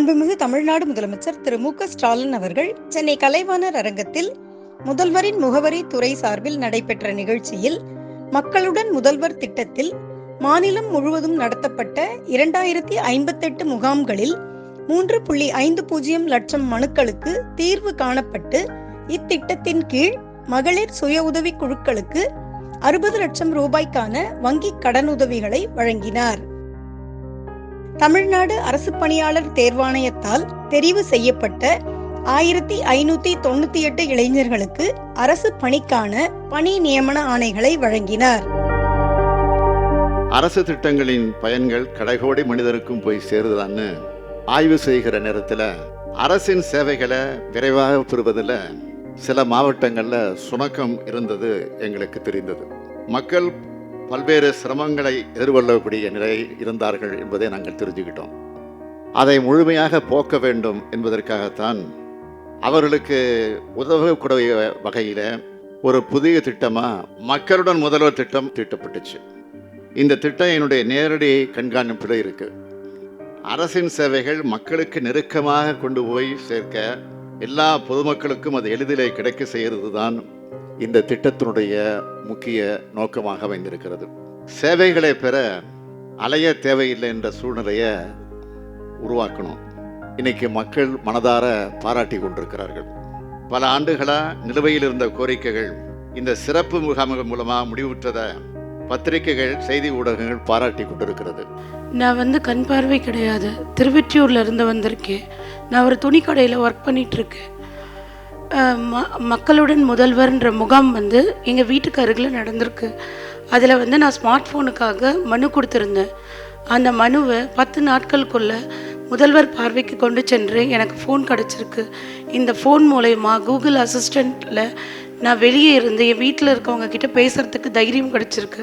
மாண்புமிகு தமிழ்நாடு முதலமைச்சர் திரு மு.க.ஸ்டாலின் அவர்கள் சென்னை கலைவாணர் அரங்கத்தில் முதல்வரின் முகவரி துறை சார்பில் நடைபெற்ற நிகழ்ச்சியில் மக்களுடன் முதல்வர் திட்டத்தில் மாநிலம் முழுவதும் நடத்தப்பட்ட 2058 முகாம்களில் 3.50 லட்சம் மனுக்களுக்கு தீர்வு காணப்பட்டு இத்திட்டத்தின் கீழ் மகளிர் சுய உதவி குழுக்களுக்கு 60 லட்சம் ரூபாய்க்கான வங்கி கடனுதவிகளை வழங்கினார். தமிழ்நாடு அரசு பணியாளர் தேர்வாணையத்தால் தெரிவு செய்யப்பட்ட 1598 இளைஞர்களுக்கு அரசு பணிக்கான பணி நியமன ஆணைகளை வழங்கினார். அரசு திட்டங்களின் பயன்கள் கடைகோடி மனிதருக்கும் போய் சேருதான்னு ஆய்வு செய்கிற நேரத்தில் அரசின் சேவைகளை விரைவாக பெறுவதில் சில மாவட்டங்களில் சுணக்கம் இருந்தது எங்களுக்கு தெரிந்தது. மக்கள் பல்வேறு சிரமங்களை எதிர்கொள்ளக்கூடிய நிலை இருந்தார்கள் என்பதை நாங்கள் தெரிஞ்சுக்கிட்டோம். அதை முழுமையாக போக்க வேண்டும் என்பதற்காகத்தான் அவர்களுக்கு உதவக்கூடிய வகையில் ஒரு புதிய திட்டமாக மக்களுடன் முதல்வர் திட்டம் தீட்டப்பட்டுச்சு. இந்த திட்டம் என்னுடைய நேரடி கண்காணிப்பில் இருக்கு. அரசின் சேவைகள் மக்களுக்கு நெருக்கமாக கொண்டு போய் சேர்க்க, எல்லா பொதுமக்களுக்கும் அது எளிதிலே கிடைக்க செய்கிறது தான் இந்த திட்டத்தினுடைய முக்கிய நோக்கமாக அமைந்திருக்கிறது. சேவைகளை பெற அலைய தேவையில்லை என்ற சூழ்நிலையை உருவாக்கணும். இன்னைக்கு மக்கள் மனதார பாராட்டி கொண்டிருக்கிறார்கள். பல ஆண்டுகளாக நிலுவையில் இருந்த கோரிக்கைகள் இந்த சிறப்பு முகாம்கள் மூலமாக முடிவுற்றதை பத்திரிகைகள், செய்தி ஊடகங்கள் பாராட்டி கொண்டிருக்கிறது. நான் கண் பார்வை கிடையாது, திருவெற்றியூர்ல இருந்து வந்திருக்கேன். நான் ஒரு துணிக்கடையில் ஒர்க் பண்ணிட்டு இருக்கேன். மக்களுடன் முதல்வர்ன்ற முகாம் எங்கள் வீட்டுக்கு அருகில் நடந்திருக்கு. அதில் நான் ஸ்மார்ட் ஃபோனுக்காக மனு கொடுத்துருந்தேன். அந்த மனுவை 10 நாட்களுக்குள்ள முதல்வர் பார்வைக்கு கொண்டு சென்று எனக்கு ஃபோன் கிடச்சிருக்கு. இந்த ஃபோன் மூலயமா கூகுள் அசிஸ்டண்ட்டில் நான் வெளியே இருந்து என் வீட்டில் இருக்கவங்க கிட்ட பேசுகிறதுக்கு தைரியம் கிடச்சிருக்கு.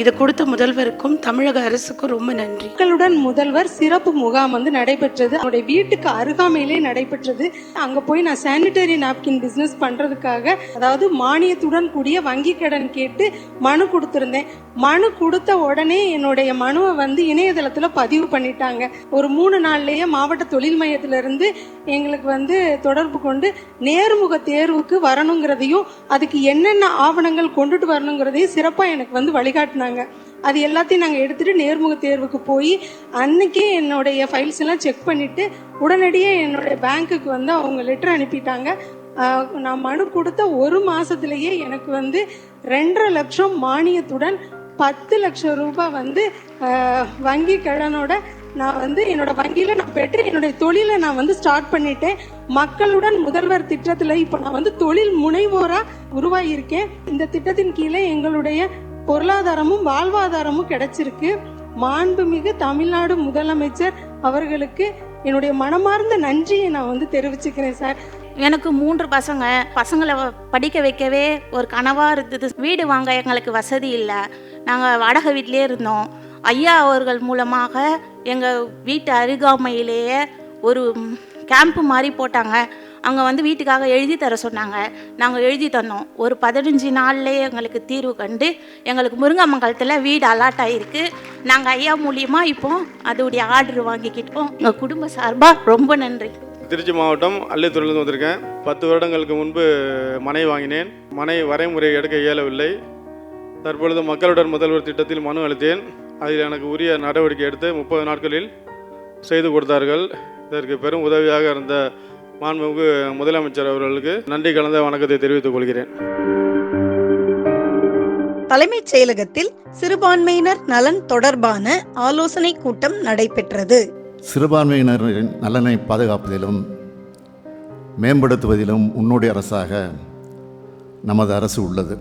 இதை கொடுத்த முதல்வருக்கும் தமிழக அரசுக்கும் ரொம்ப நன்றி. மக்களுடன் முதல்வர் சிறப்பு முகாம் நடைபெற்றது. அவருடைய வீட்டுக்கு அருகாமையிலே நடைபெற்றது. அங்கே போய் நான் சானிட்டரி நாப்கின் பிஸ்னஸ் பண்ணுறதுக்காக, அதாவது மானியத்துடன் கூடிய வங்கி கடன் கேட்டு மனு கொடுத்துருந்தேன். மனு கொடுத்த உடனே என்னுடைய மனுவை இணையதளத்தில் பதிவு பண்ணிட்டாங்க. ஒரு 3 நாள்லேயே மாவட்ட தொழில் மையத்திலிருந்து எங்களுக்கு தொடர்பு கொண்டு நேர்முக தேர்வுக்கு வரணுங்கிறதையும் அதுக்கு என்னென்ன ஆவணங்கள் கொண்டுட்டு வரணுங்கிறதையும் சிறப்பாக எனக்கு வழிகாட்டினாங்க. அது எல்லாத்தையும் நாங்கள் எடுத்துட்டு நேர்முக தேர்வுக்கு போய் அன்னைக்கே என்னுடைய ஃபைல்ஸ் எல்லாம் செக் பண்ணிட்டு உடனடியே என்னுடைய பேங்க்குக்கு அவங்க லெட்டர் அனுப்பிட்டாங்க. நான் மனு கொடுத்த 1 மாசத்திலேயே எனக்கு 2.5 லட்சம் மானியத்துடன் 10 லட்சம் ரூபாய் வங்கி கடனோட நான் என்னோட வங்கியில நான் பெற்று என்னுடைய தொழிலை நான் ஸ்டார்ட் பண்ணிட்டேன். மக்களுடன் முதல்வர் திட்டத்துல இப்ப நான் தொழில் முனைவோரா உருவாகியிருக்கேன். இந்த திட்டத்தின் கீழே எங்களுடைய பொருளாதாரமும் வாழ்வாதாரமும் கிடைச்சிருக்கு. மாண்புமிகு தமிழ்நாடு முதலமைச்சர் அவர்களுக்கு என்னுடைய மனமார்ந்த நன்றியை நான் தெரிவிச்சுக்கிறேன் சார். எனக்கு 3 பசங்களை படிக்க வைக்கவே ஒரு கனவாக இருந்தது. வீடு வாங்க எங்களுக்கு வசதி இல்லை. நாங்கள் வாடகை வீட்டிலே இருந்தோம். ஐயா அவர்கள் மூலமாக எங்கள் வீட்டு அருகாமையிலேயே ஒரு கேம்ப்பு மாதிரி போட்டாங்க. அங்கே வீட்டுக்காக எழுதி தர சொன்னாங்க. நாங்கள் எழுதி தந்தோம். ஒரு 15 நாள்லேயே எங்களுக்கு தீர்வு கண்டு எங்களுக்கு முருங்கமங்கலத்தில் வீடு அலாட் ஆகிருக்கு. நாங்கள் ஐயா மூலியமாக இப்போ அதோடைய ஆர்டர் வாங்கிக்கிட்டோம். எங்கள் குடும்ப சார்பாக ரொம்ப நன்றி. திருச்சி மாவட்டம் அல்லித்துறையிலிருந்து வந்திருக்கேன். 10 வருடங்களுக்கு முன்பு மனை வாங்கினேன். மனை வரைமுறை எடுக்க இயலவில்லை. தற்பொழுது மக்களுடன் முதல்வர் திட்டத்தில் மனு அளித்தேன். அதில் எனக்கு உரிய நடவடிக்கை எடுத்து 30 நாட்களில் செய்து கொடுத்தார்கள். இதற்கு பெரும் உதவியாக இருந்த மாண்புமிகு முதலமைச்சர் அவர்களுக்கு நன்றி கலந்த வணக்கத்தை தெரிவித்துக் கொள்கிறேன். தலைமைச் செயலகத்தில் சிறுபான்மையினர் நலன் தொடர்பான ஆலோசனை கூட்டம் நடைபெற்றது. சிறுபான்மையினரின் நலனை பாதுகாப்பதிலும் மேம்படுத்துவதிலும் முன்னோடி அரசாக நமது அரசு உள்ளது.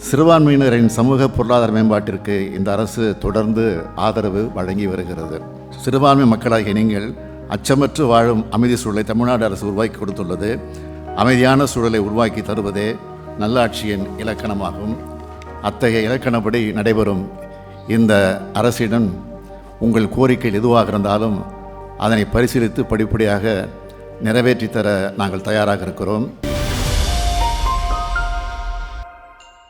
சிறுபான்மையினரின் சமூக பொருளாதார மேம்பாட்டிற்கு இந்த அரசு தொடர்ந்து ஆதரவு வழங்கி வருகிறது. சிறுபான்மை மக்களாகிய நீங்கள் அச்சமற்று வாழும் அமைதி சூழலை தமிழ்நாடு அரசு உருவாக்கி கொடுத்துள்ளது. அமைதியான சூழலை உருவாக்கி தருவதே நல்லாட்சியின் இலக்கணமாகும். அத்தகைய இலக்கணப்படி நடைபெறும் இந்த அரசிடம் உங்கள் கோரிக்கைகள் எதுவாக இருந்தாலும் அதனை பரிசீலித்து படிப்படியாக நிறைவேற்றித்தர நாங்கள் தயாராக இருக்கிறோம்.